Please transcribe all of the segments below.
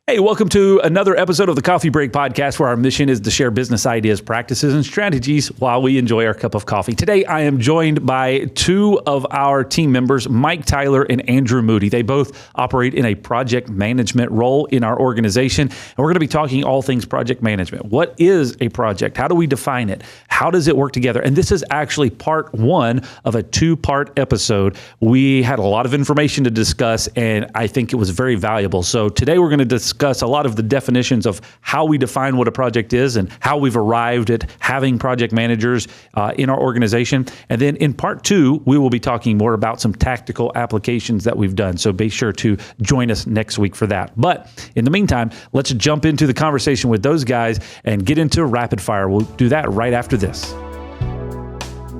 Hey, welcome to another episode of the Coffee Break Podcast, where our mission is to share business ideas, practices, and strategies while we enjoy our cup of coffee. Today, I am joined by two of our team members, Mike Tyler and Andrew Moody. They both operate in a project management role in our organization, and we're going to be talking all things project management. What is a project? How do we define it? How does it work together? And this is actually part one of a two-part episode. We had a lot of information to discuss, and I think it was very valuable. So today, we're going to discuss a lot of the definitions of how we define what a project is and how we've arrived at having project managers in our organization. And then in part two, we will be talking more about some tactical applications that we've done. So be sure to join us next week for that. But in the meantime, let's jump into the conversation with those guys and get into rapid fire. We'll do that right after this.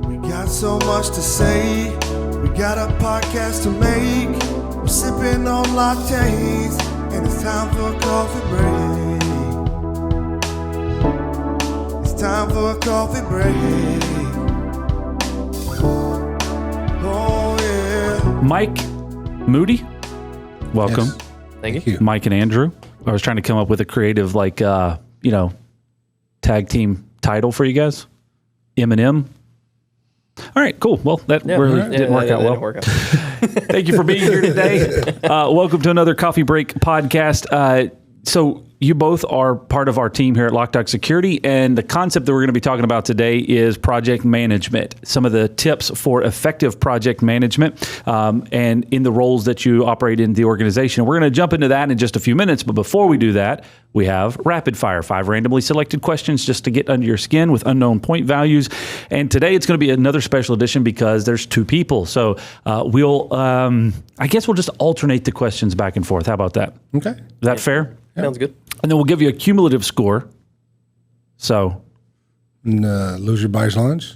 We got so much to say. We got a podcast to make. We're sipping on lattes. And it's time for a coffee break. It's time for a coffee break. Oh, yeah. Mike Moody, welcome. Yes. Thank you. Mike and Andrew. I was trying to come up with a creative, tag team title for you guys. M&M. All right, cool. Well, that didn't work out well. Thank you for being here today. Welcome to another Coffee Break podcast. So you both are part of our team here at Loc-Doc Security, and the concept that we're going to be talking about today is project management. Some of the tips for effective project management and in the roles that you operate in the organization. We're going to jump into that in just a few minutes, but before we do that, we have rapid fire, 5 randomly selected questions just to get under your skin with unknown point values. And today it's going to be another special edition because there's 2 people. So I guess we'll just alternate the questions back and forth. How about that? Okay. Is that fair? Sounds good. And then we'll give you a cumulative score. So. Lose your buyer's lunch.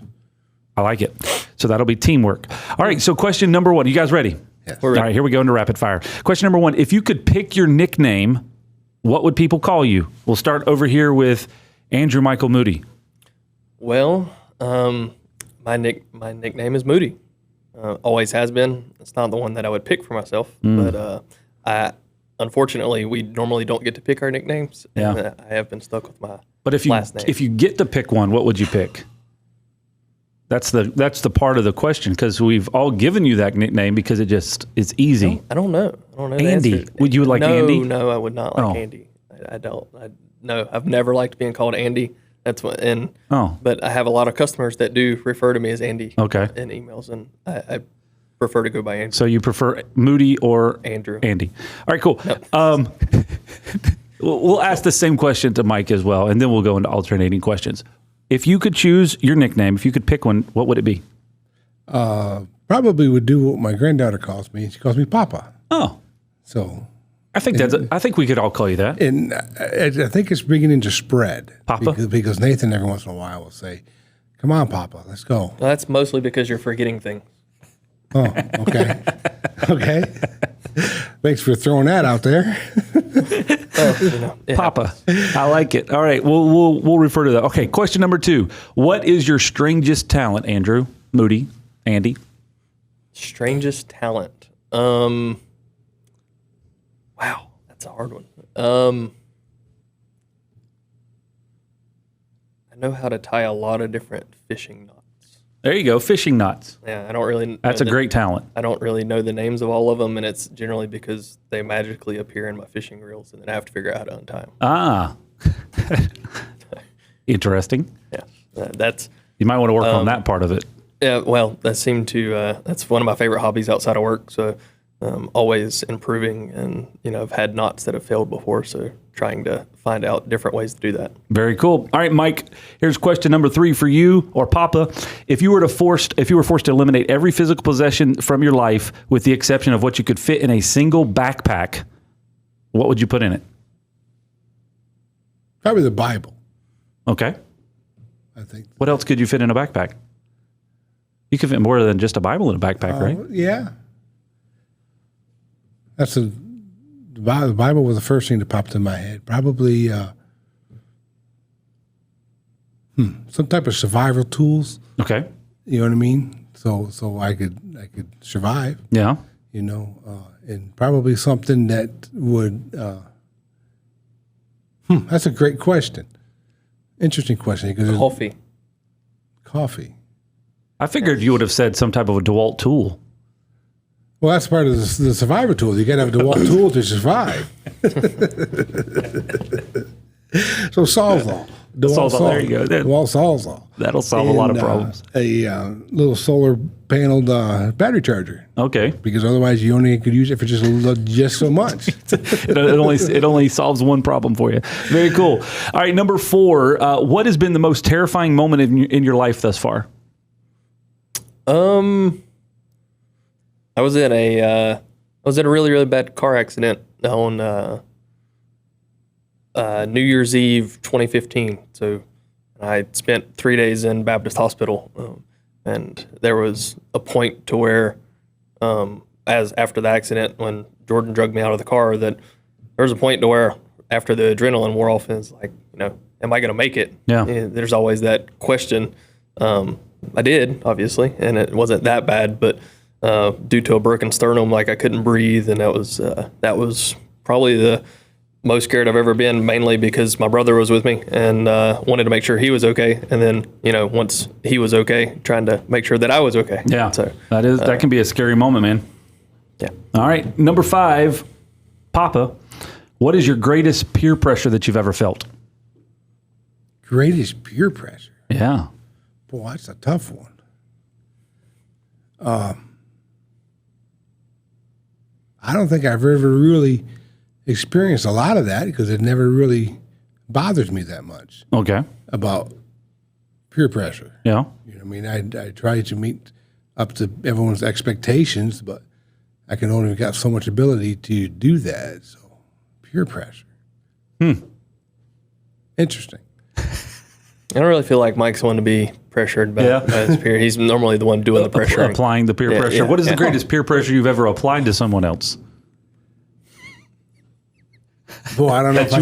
I like it. So that'll be teamwork. All right. So question number 1. You guys ready? Yes. We're ready. All right. Here we go into rapid fire. Question number 1. If you could pick your nickname, what would people call you? We'll start over here with Andrew Michael Moody. Well, my nickname is Moody. Always has been. It's not the one that I would pick for myself, but unfortunately, we normally don't get to pick our nicknames. Yeah. And I have been stuck with my But last name. if you get to pick one, what would you pick? That's the part of the question, because we've all given you that nickname because it's easy. I don't know. The Andy. answer. Would you like Andy? No, I would not like Andy. I don't. No, I've never liked being called Andy. That's what. But I have a lot of customers that do refer to me as Andy. Okay. In emails, and I prefer to go by Andy. So you prefer Moody or Andrew? Andy. All right, cool. Nope. We'll ask the same question to Mike as well, and then we'll go into alternating questions. If you could choose your nickname, if you could pick one, what would it be? Probably would do what my granddaughter calls me. She calls me Papa. Oh, so I think we could all call you that. and I think it's beginning to spread. Papa? Because Nathan every once in a while will say, "Come on, Papa, let's go." Well, that's mostly because you're forgetting things. Oh, okay, okay. Thanks for throwing that out there. Papa. I like it. All right. We'll refer to that. Okay. Question number 2. What is your strangest talent, Andrew, Moody, Andy? Strangest talent. Wow, that's a hard one. I know how to tie a lot of different fishing knots. There you go. Fishing knots. Yeah, I don't really. That's a great talent. I don't really know the names of all of them, and it's generally because they magically appear in my fishing reels, and then I have to figure out how to untie them. Ah. Interesting. Yeah, that's. You might want to work on that part of it. Yeah, well, that's one of my favorite hobbies outside of work. So, always improving, and I've had knots that have failed before, so trying to find out different ways to do that. Very cool. All right, Mike, here's question number 3 for you, or Papa. If you were forced to eliminate every physical possession from your life with the exception of what you could fit in a single backpack, what would you put in it? Probably the Bible. Okay. I think. What else could you fit in a backpack? You could fit more than just a Bible in a backpack, right? Yeah. The Bible was the first thing that popped in my head. Probably some type of survival tools. Okay. You know what I mean? So I could survive. Yeah. And probably something that would That's a great question. Interesting question. Because Coffee. I figured you would have said some type of a DeWalt tool. Well, that's part of the survivor tool. You got to have a DeWalt tool to survive. So Sawzall. There you go. DeWalt Sawzall. That'll solve a lot of problems. A little solar paneled battery charger. Okay. Because otherwise you only could use it for just so much. it only solves one problem for you. Very cool. All right, number 4. What has been the most terrifying moment in your life thus far? I was in a really, really bad car accident on New Year's Eve 2015. So I spent 3 days in Baptist Hospital, and there was a point to where, as after the accident, when Jordan dragged me out of the car, that there was a point to where after the adrenaline wore off, it's like, am I going to make it? Yeah. There's always that question. I did, obviously, and it wasn't that bad, but due to a broken sternum, like I couldn't breathe, and that was probably the most scared I've ever been, mainly because my brother was with me and wanted to make sure he was okay, and then once he was okay, trying to make sure that I was okay. Yeah, so that can be a scary moment, man. Yeah. All right, number 5, Papa. What is your greatest peer pressure that you've ever felt? Greatest peer pressure. Yeah. Boy, that's a tough one. I don't think I've ever really experienced a lot of that because it never really bothers me that much Okay. about peer pressure. Yeah. I try to meet up to everyone's expectations, but I can only got so much ability to do that. So peer pressure. Interesting. I don't really feel like Mike's one to be pressured by his peer. He's normally the one doing the pressuring. Applying the peer pressure. What is the greatest peer pressure you've ever applied to someone else? Boy, I don't know if you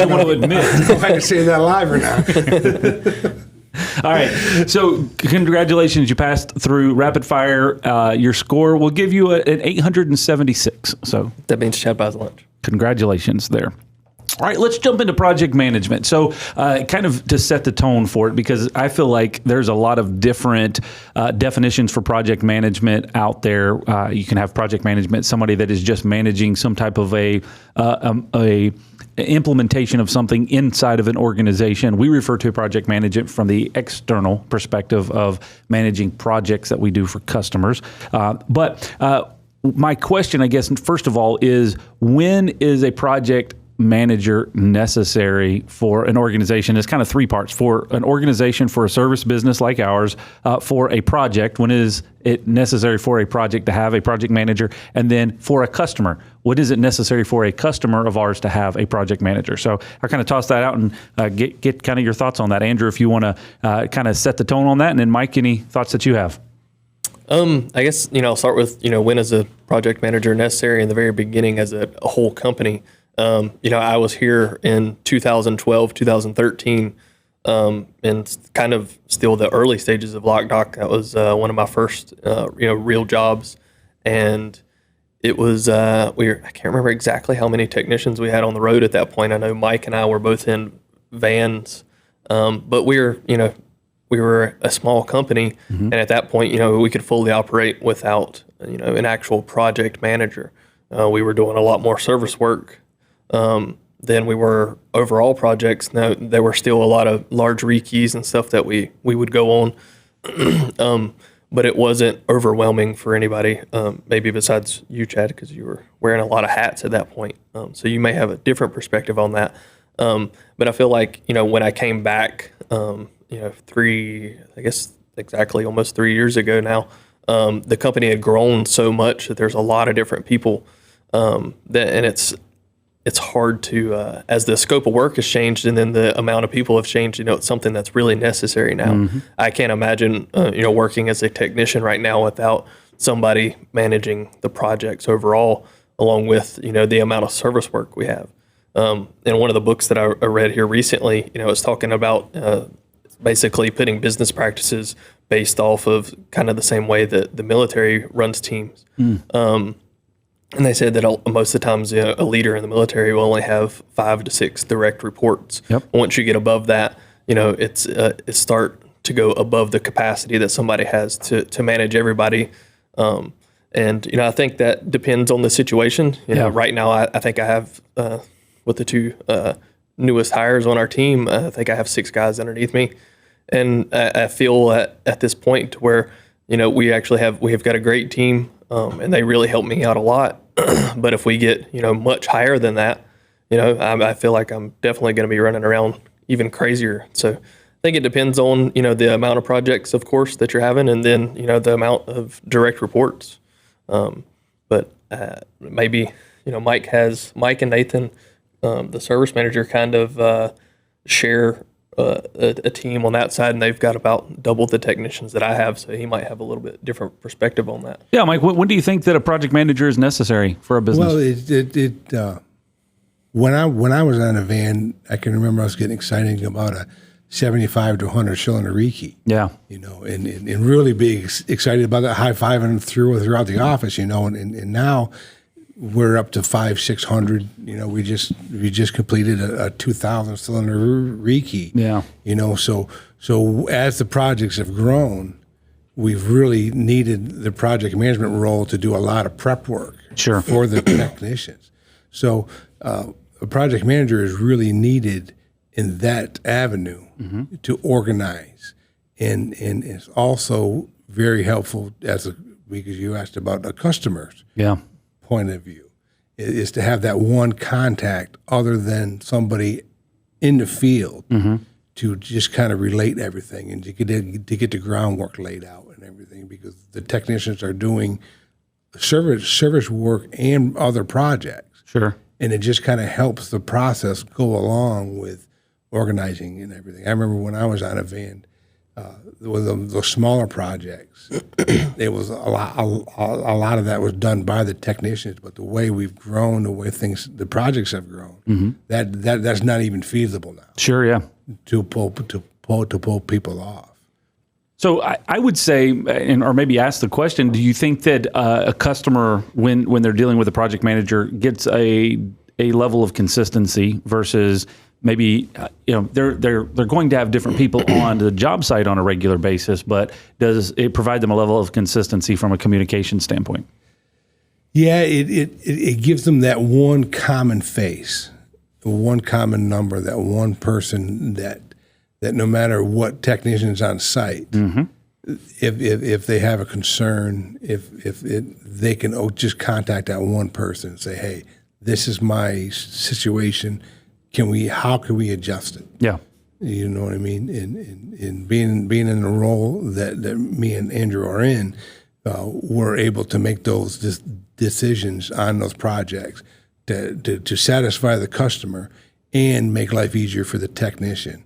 want to admit. I don't know if I can say that live or not. All right. So congratulations. You passed through rapid fire. Your score will give you an 876. So That means Chad buys lunch. Congratulations there. All right, let's jump into project management. So kind of to set the tone for it, because I feel like there's a lot of different definitions for project management out there. You can have project management, somebody that is just managing some type of a implementation of something inside of an organization. We refer to project management from the external perspective of managing projects that we do for customers. But my question, I guess, first of all, is when is a project manager necessary for an organization? It's kind of 3 parts. For an organization, for a service business like ours, for a project, when is it necessary for a project to have a project manager? And then for a customer, what is it necessary for a customer of ours to have a project manager? So I kind of toss that out and get kind of your thoughts on that. Andrew, if you want to kind of set the tone on that, and then Mike, any thoughts that you have? I guess, I'll start with, when is a project manager necessary in the very beginning as a whole company. I was here in 2012, 2013, and kind of still the early stages of Loc-Doc. That was one of my first, real jobs. And it was, I can't remember exactly how many technicians we had on the road at that point. I know Mike and I were both in vans, but we were a small company. Mm-hmm. And at that point, we could fully operate without, an actual project manager. We were doing a lot more service work than we were overall projects. Now, there were still a lot of large rekeys and stuff that we would go on, but it wasn't overwhelming for anybody, maybe besides you, Chad, because you were wearing a lot of hats at that point. So you may have a different perspective on that. But I feel like, when I came back, almost 3 years ago now, the company had grown so much that there's a lot of different people, and it's hard to, as the scope of work has changed and then the amount of people have changed, it's something that's really necessary now. Mm-hmm. I can't imagine, working as a technician right now without somebody managing the projects overall, along with, the amount of service work we have. And one of the books that I read here recently, it's talking about basically putting business practices based off of kind of the same way that the military runs teams. And they said that most of the times a leader in the military will only have 5 to 6 direct reports. Yep. Once you get above that, it's start to go above the capacity that somebody has to manage everybody. And I think that depends on the situation. Right now, I think I have with the 2 newest hires on our team, I think I have 6 guys underneath me, and I feel at this point where we have got a great team, and they really help me out a lot. But if we get much higher than that, I feel like I'm definitely going to be running around even crazier. So I think it depends on the amount of projects, of course, that you're having, and then the amount of direct reports. But maybe Mike and Nathan, the service manager, kind of share a team on that side, and they've got about double the technicians that I have, so he might have a little bit different perspective on that. Yeah, Mike, when do you think that a project manager is necessary for a business? Well, when I was on a van, I can remember I was getting excited about a 75 to 100 cylinder rekey. Yeah, and really being excited about that, high fiving throughout the office. And now we're up to 500-600. We just completed a 2,000 cylinder rekey. Yeah. So as the projects have grown, we've really needed the project management role to do a lot of prep work for the technicians. So a project manager is really needed in that avenue to organize, and it's also very helpful because you asked about the customer's point of view, is to have that one contact other than somebody in the field to just kind of relate everything and to get the groundwork laid out and everything, because the technicians are doing service work and other projects. Sure. And it just kind of helps the process go along with organizing and everything. I remember when I was on a van, with the smaller projects, it was a lot of that was done by the technicians. But the way we've grown, the way the projects have grown, that's not even feasible now. Sure, yeah. To pull people off. So I would say, or maybe ask the question: do you think that a customer, when they're dealing with a project manager, gets a level of consistency versus maybe they're going to have different people on the job site on a regular basis, but does it provide them a level of consistency from a communication standpoint? Yeah, it gives them that one common face, one common number, that one person that no matter what technician's on site, if they have a concern, they can just contact that one person and say, hey, this is my situation. How can we adjust it? Yeah. You know what I mean? In being in the role that me and Andrew are in, we're able to make those decisions on those projects to satisfy the customer and make life easier for the technician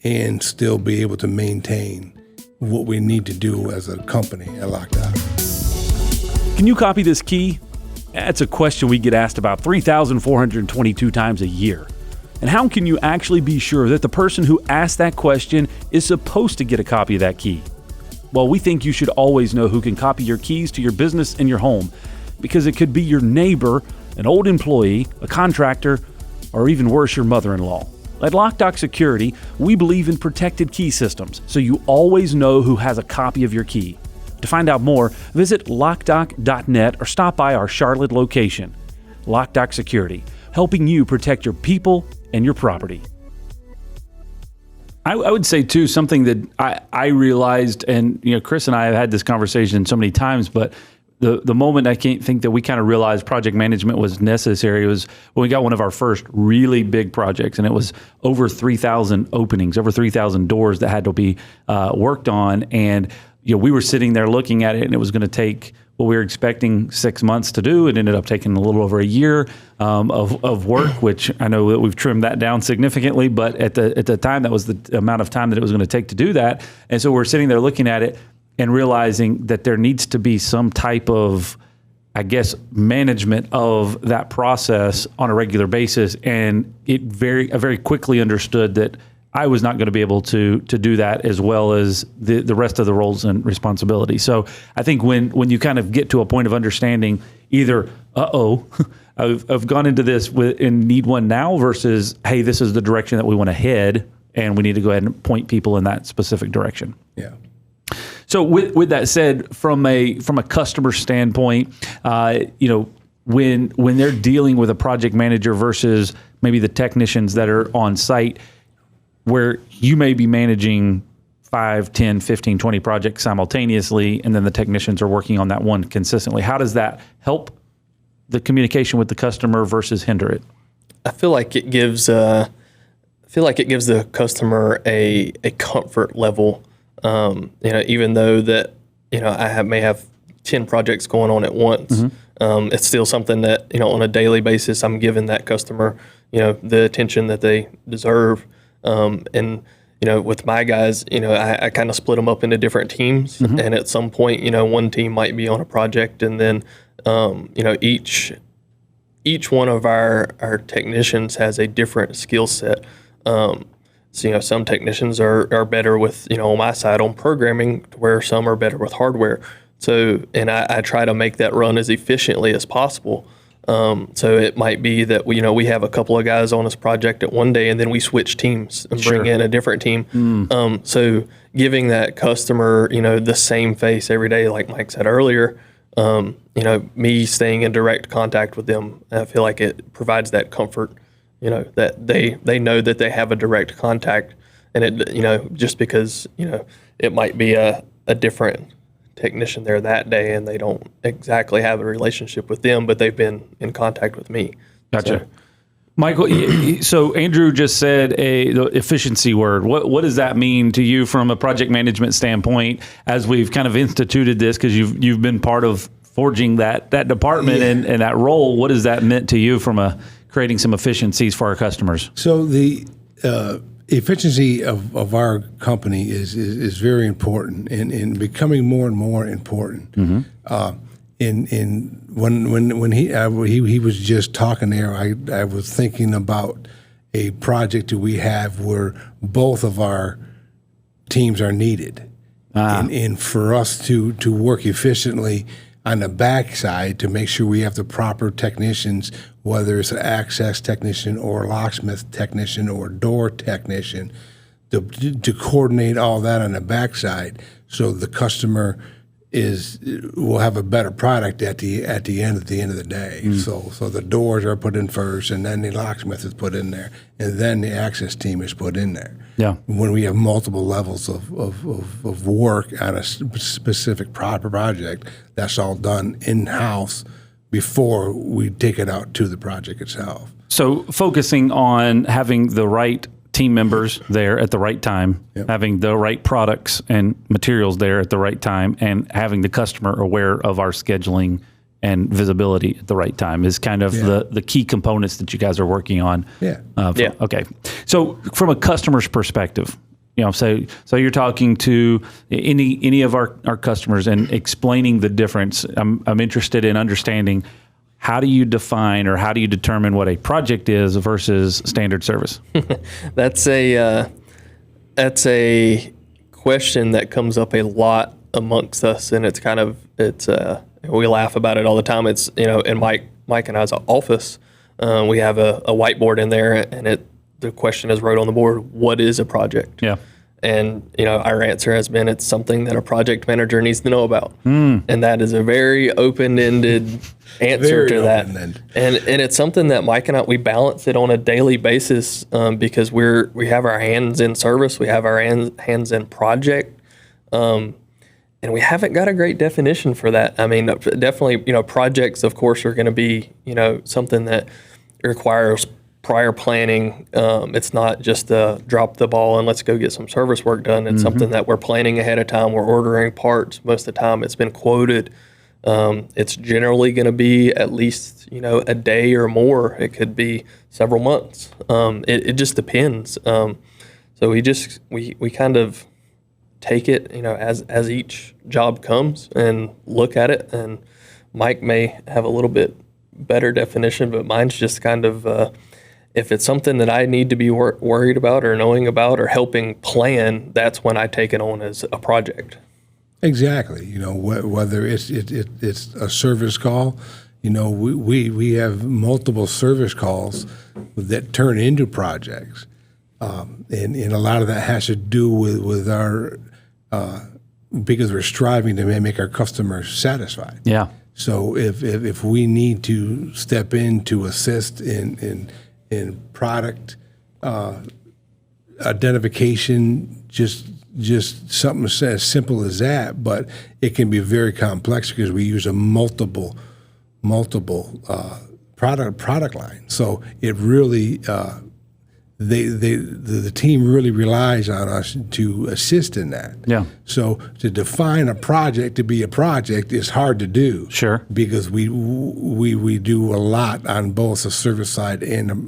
and still be able to maintain what we need to do as a company at Loc-Doc. Can you copy this key? That's a question we get asked about 3,422 times a year. And how can you actually be sure that the person who asked that question is supposed to get a copy of that key? Well, we think you should always know who can copy your keys to your business and your home, because it could be your neighbor, an old employee, a contractor, or even worse, your mother-in-law. At Loc-Doc Security, we believe in protected key systems, so you always know who has a copy of your key. To find out more, visit locdoc.net or stop by our Charlotte location. Loc-Doc Security, helping you protect your people and your property. I would say too, something that I realized, and Chris and I have had this conversation so many times, but the moment I can't think that we kind of realized project management was necessary was when we got one of our first really big projects, and it was over 3,000 openings, over 3,000 doors that had to be worked on, and we were sitting there looking at it, and it was going to take what we were expecting 6 months to do. It ended up taking a little over a year of work, which I know that we've trimmed that down significantly, but at the time, that was the amount of time that it was going to take to do that. And so we're sitting there looking at it and realizing that there needs to be some type of, I guess, management of that process on a regular basis. And I very quickly understood that I was not going to be able to do that as well as the rest of the roles and responsibilities. So I think when you kind of get to a point of understanding either, I've gone into this and need one now versus, hey, this is the direction that we want to head, and we need to go ahead and point people in that specific direction. Yeah. So with that said, from a customer standpoint, when they're dealing with a project manager versus maybe the technicians that are on site, where you may be managing 5, 10, 15, 20 projects simultaneously, and then the technicians are working on that one consistently. How does that help the communication with the customer versus hinder it? I feel like it gives the customer a comfort level. Even though that I may have 10 projects going on at once, it's still something that on a daily basis I'm giving that customer the attention that they deserve. And with my guys, I kind of split them up into different teams, and at some point, one team might be on a project, and then each one of our technicians has a different skill set. So, some technicians are better with, on my side on programming, where some are better with hardware. So, and I try to make that run as efficiently as possible. So it might be that we have a couple of guys on this project at one day, and then we switch teams and bring in a different team. So giving that customer, the same face every day, like Mike said earlier, me staying in direct contact with them, I feel like it provides that comfort. That they know that they have a direct contact, and it, just because, it might be a different technician there that day and they don't exactly have a relationship with them, but they've been in contact with me. Gotcha. So, Michael, so Andrew just said the efficiency word. What does that mean to you from a project management standpoint as we've kind of instituted this, because you've been part of forging that department and that role? What has that meant to you from creating some efficiencies for our customers? So the efficiency of our company is very important and becoming more and more important. When he was just talking there, I was thinking about a project that we have where both of our teams are needed, and for us to work efficiently on the backside to make sure we have the proper technicians, whether it's an access technician or a locksmith technician or a door technician, to coordinate all that on the backside, so the customer will have a better product at the end of the day. So the doors are put in first, and then the locksmith is put in there, and then the access team is put in there. Yeah. When we have multiple levels of work on a specific project, that's all done in-house before we take it out to the project itself. So focusing on having the right team members there at the right time, having the right products and materials there at the right time, and having the customer aware of our scheduling and visibility at the right time is kind of the key components that you guys are working on. Okay. So from a customer's perspective, so you're talking to any of our customers and explaining the difference. I'm interested in understanding, how do you define or how do you determine what a project is versus standard service? That's a question that comes up a lot amongst us, and we laugh about it all the time. It's in Mike and I's office, we have a whiteboard in there, and the question is wrote on the board: what is a project? Yeah. And our answer has been, it's something that a project manager needs to know about, and that is a very open-ended answer to that. And it's something that Mike and I, we balance it on a daily basis, because we have our hands in service, we have our hands in project, and we haven't got a great definition for that. I mean, definitely, projects, of course, are going to be something that requires prior planning. It's not just drop the ball and let's go get some service work done. It's something that we're planning ahead of time. We're ordering parts. Most of the time it's been quoted. It's generally going to be at least, a day or more. It could be several months. It just depends. So we kind of take it, as each job comes and look at it. And Mike may have a little bit better definition, but mine's just kind of, if it's something that I need to be worried about or knowing about or helping plan, that's when I take it on as a project. Exactly. Whether it's a service call, You know, we have multiple service calls that turn into projects, and a lot of that has to do with our because we're striving to make our customers satisfied. Yeah. So if we need to step in to assist in product identification, just something as simple as that, but it can be very complex because we use a multiple product line. So it really the team really relies on us to assist in that. Yeah. So to define a project to be a project is hard to do. Sure. Because we do a lot on both the service side and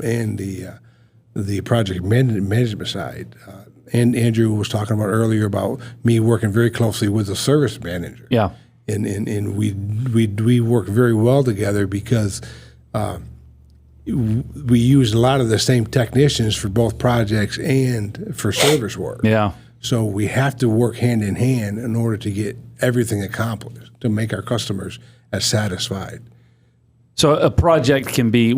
the project management side. And Andrew was talking about earlier about me working very closely with the service manager. Yeah. And we work very well together because we use a lot of the same technicians for both projects and for service work. Yeah. So we have to work hand in hand in order to get everything accomplished to make our customers as satisfied. So a project can be,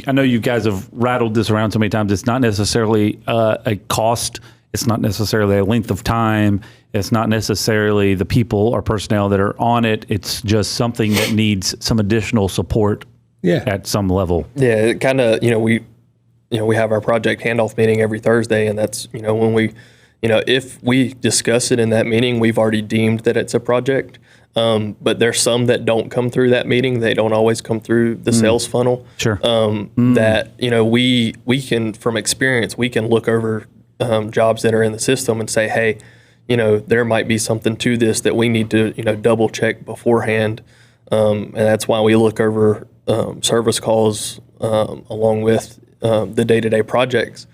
I know you guys have rattled this around so many times, it's not necessarily a cost, it's not necessarily a length of time, it's not necessarily the people or personnel that are on it, it's just something that needs some additional support at some level. Yeah, it kind of, we have our project handoff meeting every Thursday, and that's, when we, if we discuss it in that meeting, we've already deemed that it's a project. But there's some that don't come through that meeting. They don't always come through the sales funnel. Sure. That, we can, from experience, we can look over jobs that are in the system and say, hey, there might be something to this that we need to, double check beforehand. And that's why we look over service calls along with the day-to-day projects,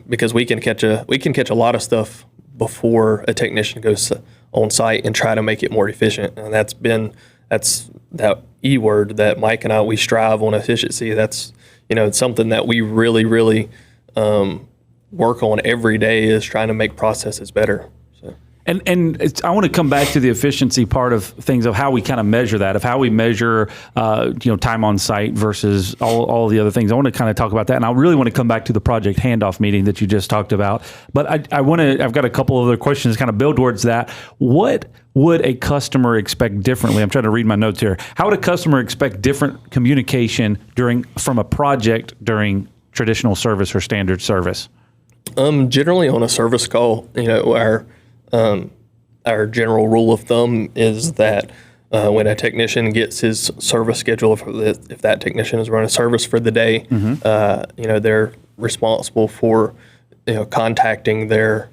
because we can catch a lot of stuff before a technician goes on site and try to make it more efficient. And that's that E word that Mike and I, we strive on efficiency. That's, it's something that we really, really work on every day, is trying to make processes better. So. And I want to come back to the efficiency part of things, of how we kind of measure that, of how we measure, time on site versus all the other things. I want to kind of talk about that, and I really want to come back to the project handoff meeting that you just talked about. But I've got a couple other questions to kind of build towards that. What would a customer expect differently? I'm trying to read my notes here. How would a customer expect different communication from a project during traditional service or standard service? Generally on a service call, our general rule of thumb is that when a technician gets his service schedule, if that technician is running a service for the day, they're responsible for contacting their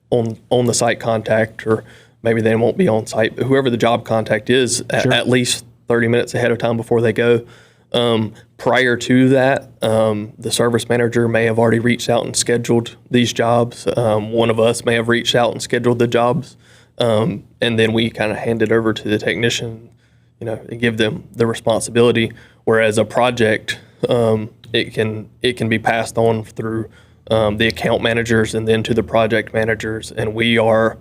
on the site contact, or maybe they won't be on site, but whoever the job contact is, at least 30 minutes ahead of time before they go. Prior to that, the service manager may have already reached out and scheduled these jobs. One of us may have reached out and scheduled the jobs. And then we kind of hand it over to the technician, and give them the responsibility. Whereas a project, it can be passed on through the account managers and then to the project managers. And we are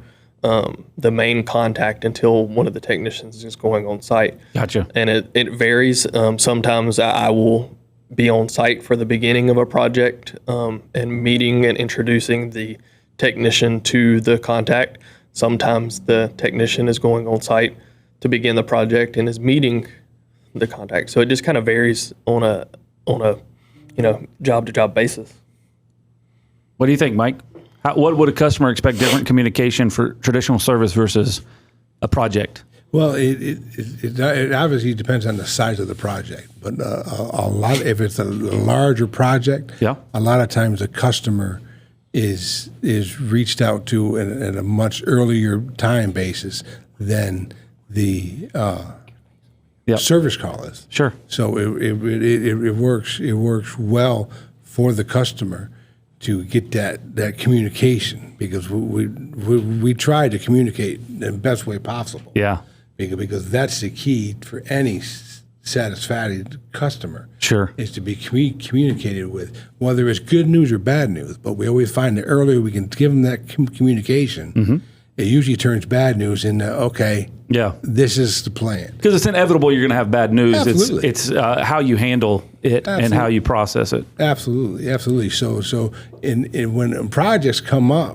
the main contact until one of the technicians is going on site. Gotcha. And it varies. Sometimes I will be on site for the beginning of a project and meeting and introducing the technician to the contact. Sometimes the technician is going on site to begin the project and is meeting the contact. So it just kind of varies on a job to job basis. What do you think, Mike? What would a customer expect different communication for traditional service versus a project? Well, it obviously depends on the size of the project, but a lot, if it's a larger project, a lot of times the customer is reached out to at a much earlier time basis than the service call is. Sure. So it works well for the customer to get that communication, because we try to communicate in the best way possible. Yeah. Because that's the key for any satisfied customer. Sure. Is to be communicated with, whether it's good news or bad news. But we always find the earlier we can give them that communication, it usually turns bad news into, okay, this is the plan. Because it's inevitable you're going to have bad news. Absolutely. It's how you handle it and how you process it. Absolutely. So when projects come up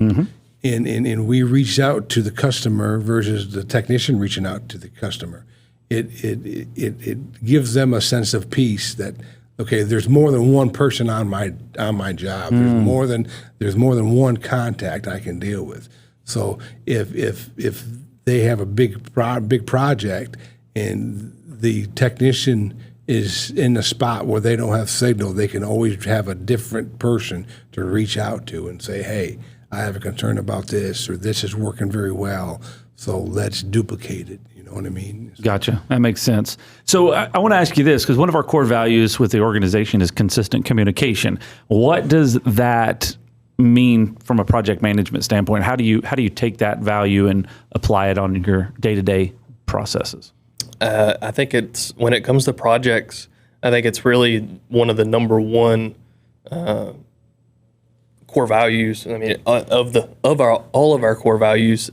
and we reach out to the customer versus the technician reaching out to the customer, it gives them a sense of peace that, okay, there's more than one person on my job. There's more than one contact I can deal with. So if they have a big project and the technician is in a spot where they don't have signal, they can always have a different person to reach out to and say, hey, I have a concern about this, or this is working very well, so let's duplicate it. You know what I mean? Gotcha. That makes sense. So I want to ask you this, because one of our core values with the organization is consistent communication. What does that mean from a project management standpoint? How do you take that value and apply it on your day-to-day processes? I think it's, when it comes to projects, I think it's really one of the number one core values. I mean, all of our core values,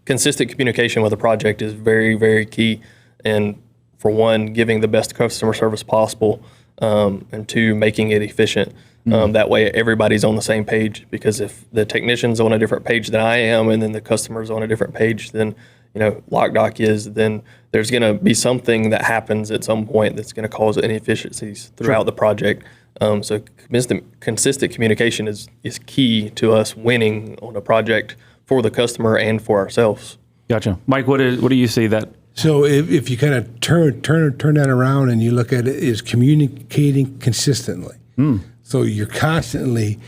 consistent communication with a project is very, very key. And for one, giving the best customer service possible, and two, making it efficient. That way everybody's on the same page, because if the technician's on a different page than I am, and then the customer's on a different page than, Loc-Doc is, then there's going to be something that happens at some point that's going to cause inefficiencies throughout the project. So consistent communication is key to us winning on a project for the customer and for ourselves. Gotcha. Mike, what do you see that? So if you kind of turn that around and you look at it as communicating consistently. So you're constantly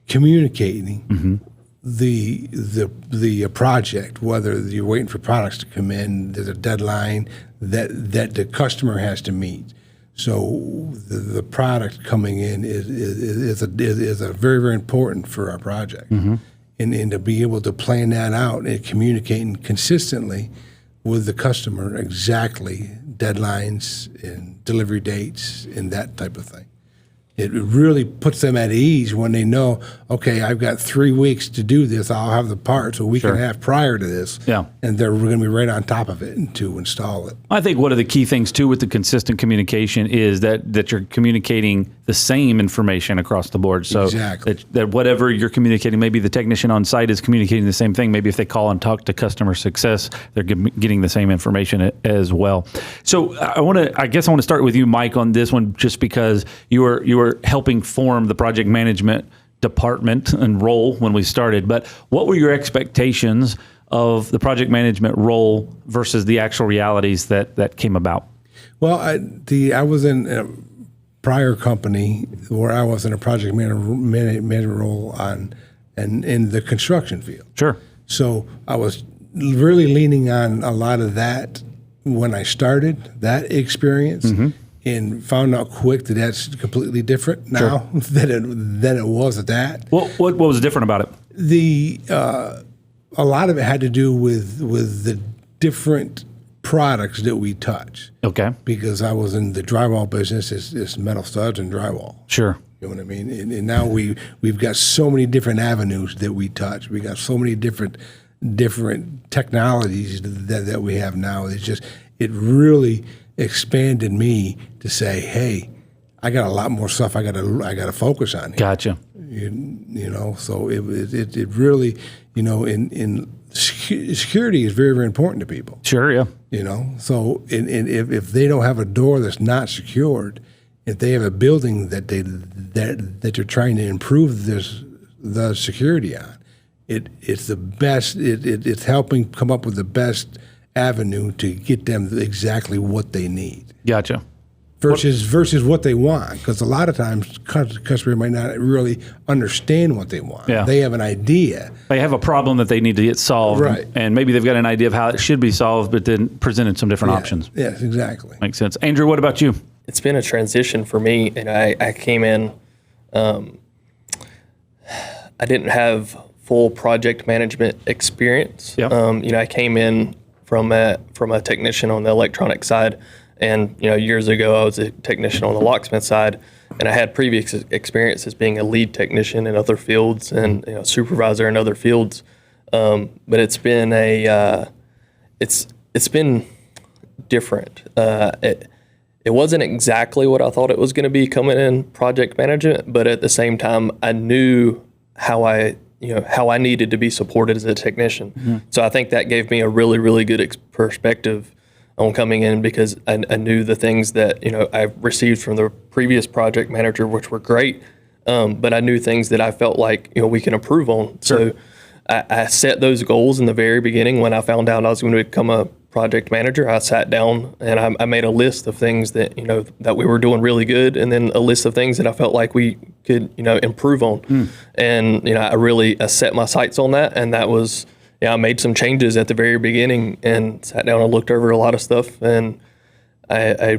communicating the project, whether you're waiting for products to come in, there's a deadline that the customer has to meet. So the product coming in is a very, very important for our project. And to be able to plan that out and communicating consistently with the customer exactly deadlines and delivery dates and that type of thing. It really puts them at ease when they know, okay, I've got 3 weeks to do this. I'll have the parts a week and a half prior to this. Yeah. And they're going to be right on top of it to install it. I think one of the key things, too, with the consistent communication is that you're communicating the same information across the board. So that whatever you're communicating, maybe the technician on site is communicating the same thing. Maybe if they call and talk to customer success, they're getting the same information as well. So I guess I want to start with you, Mike, on this one, just because you were helping form the project management department and role when we started. But what were your expectations of the project management role versus the actual realities that came about? Well, I was in a prior company where I was in a project manager role in the construction field. Sure. So I was really leaning on a lot of that when I started, that experience. And found out quick that that's completely different now than it was at that. What was different about it? A lot of it had to do with the different products that we touch. Okay. Because I was in the drywall business, it's metal studs and drywall. Sure. You know what I mean? And now we've got so many different avenues that we touch. We got so many different technologies that we have now. It really expanded me to say, hey, I got a lot more stuff I got to focus on here. Gotcha. So it really, in security is very, very important to people. Sure, yeah. So if they don't have a door that's not secured, if they have a building that they're trying to improve the security on, it's the best. It's helping come up with the best avenue to get them exactly what they need. Gotcha. Versus what they want, because a lot of times customer might not really understand what they want. Yeah. They have an idea. They have a problem that they need to get solved, right? And maybe they've got an idea of how it should be solved, but then presented some different options. Yes, exactly. Makes sense. Andrew, what about you? It's been a transition for me, and I came in. I didn't have full project management experience. Yep. I came in from a technician on the electronic side, and years ago I was a technician on the locksmith side, and I had previous experience as being a lead technician in other fields and supervisor in other fields. But it's been it's been different. It wasn't exactly what I thought it was going to be coming in project management, but at the same time, I knew how I needed to be supported as a technician. Mm-hmm. So I think that gave me a really, really good perspective on coming in, because I knew the things that, I received from the previous project manager, which were great. But I knew things that I felt like, we can improve on. Sure. So I set those goals in the very beginning. When I found out I was going to become a project manager, I sat down and I made a list of things that, that we were doing really good, and then a list of things that I felt like we could, improve on. And, I set my sights on that. And that was, I made some changes at the very beginning and sat down and looked over a lot of stuff. And I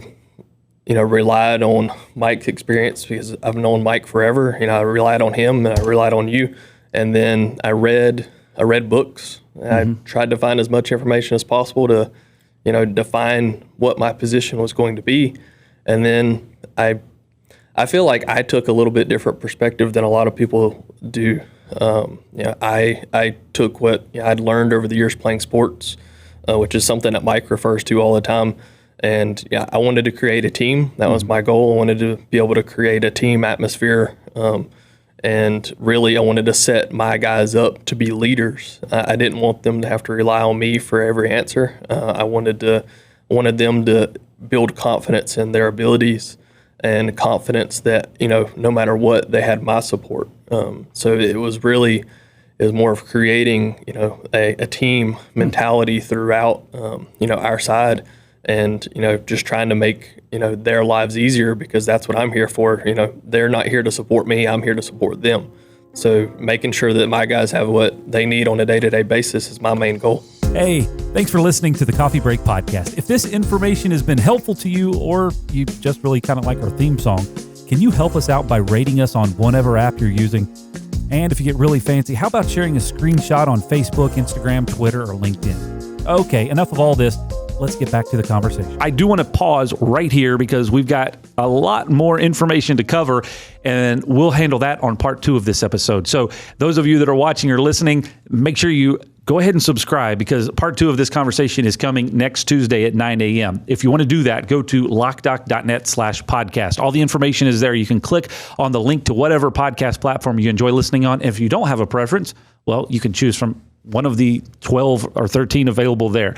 relied on Mike's experience, because I've known Mike forever. I relied on him, and I relied on you. And then I read books. I tried to find as much information as possible to, define what my position was going to be. And then I feel like I took a little bit different perspective than a lot of people do. I took what I'd learned over the years playing sports, which is something that Mike refers to all the time. And I wanted to create a team. That was my goal. I wanted to be able to create a team atmosphere. And really, I wanted to set my guys up to be leaders. I didn't want them to have to rely on me for every answer. I wanted them to build confidence in their abilities, and confidence that, no matter what, they had my support. So it was more of creating, a team mentality throughout, our side, and, just trying to make, their lives easier, because that's what I'm here for. They're not here to support me. I'm here to support them. So making sure that my guys have what they need on a day-to-day basis is my main goal. Hey, thanks for listening to the Coffee Break Podcast. If this information has been helpful to you, or you just really kind of like our theme song, can you help us out by rating us on whatever app you're using? And if you get really fancy, how about sharing a screenshot on Facebook, Instagram, Twitter, or LinkedIn? Okay, enough of all this. Let's get back to the conversation. I do want to pause right here, because we've got a lot more information to cover, and we'll handle that on part 2 of this episode. So those of you that are watching or listening, make sure you go ahead and subscribe, because part 2 of this conversation is coming next Tuesday at 9 a.m. If you want to do that, go to Loc-Doc.net/podcast. All the information is there. You can click on the link to whatever podcast platform you enjoy listening on. If you don't have a preference, well, you can choose from one of the 12 or 13 available there.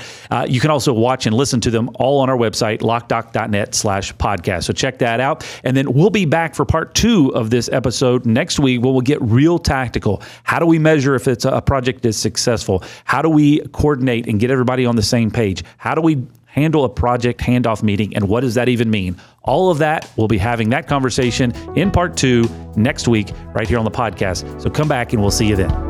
You can also watch and listen to them all on our website, Loc-Doc.net/podcast. So check that out. And then we'll be back for part 2 of this episode next week, where we'll get real tactical. How do we measure if it's a project is successful? How do we coordinate and get everybody on the same page? How do we handle a project handoff meeting, and what does that even mean? All of that, we'll be having that conversation in part 2 next week right here on the podcast. So come back and we'll see you then.